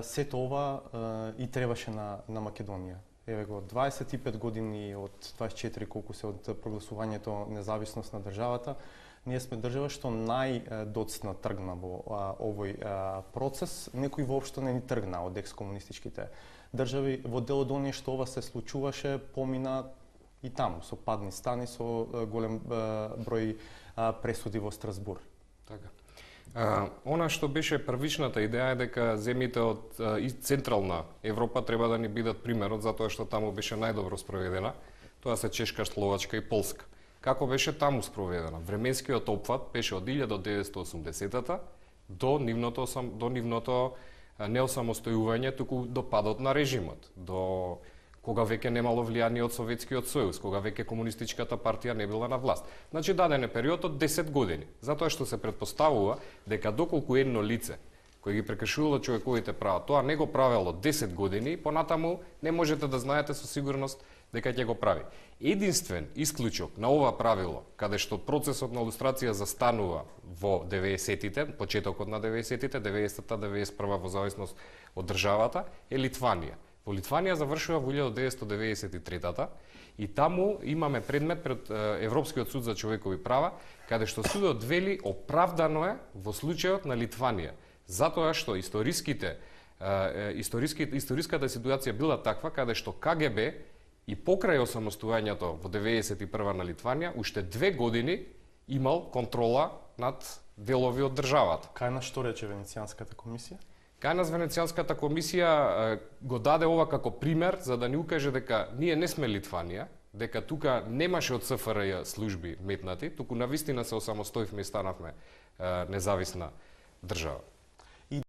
Сето ова и требаше на Македонија. Еве го 25 години од 24 колку се од прогласувањето независност на државата, ние сме држава што најдоцна тргна во овој процес. Некој воопшто не ни тргна од екскомунистичките држави. Во дел од оние што ова се случуваше, помина и таму со падни стани, со голем број пресуди во Страсбур. Така. Она што беше првичната идеја е дека земјите од Централна Европа треба да ни бидат примерот, затоа што таму беше најдобро спроведена. Тоа се Чешка, Словачка и Полска. Како беше таму спроведена? Временскиот опфат беше од 1980-та до нивното неосамостојување, туку до падот на режимот, до кога веќе немало влијание од Советскиот сојуз, кога веќе комунистичката партија не била на власт. Значи даден е период од 10 години, затоа што се претпоставува дека доколку едно лице кој ги прекршувало човековите права, тоа не го правело 10 години, понатаму не можете да знаете со сигурност дека ќе го прави. Единствен исклучок на ова правило, каде што процесот на лустрација застанува во 90-тите, почетокот на 90-тите, 90-та, 91-та во зависност од државата, е Литванија. Во Литванија завршува во 1993-та и таму имаме предмет пред Европскиот суд за човекови права, каде што судот вели оправдано е во случајот на Литванија, затоа што историската ситуација била таква, каде што КГБ и покрај осамостојањето во 91 на Литванија, уште 2 години имал контрола над делови од државата. Кај на што рече Венецијанската комисија? Кај нас Венецијанската комисија го даде ова како пример за да ни укаже дека ние не сме Литванија, дека тука немаше од СФРЈ служби метнати, туку навистина се осамостоивме и станавме независна држава.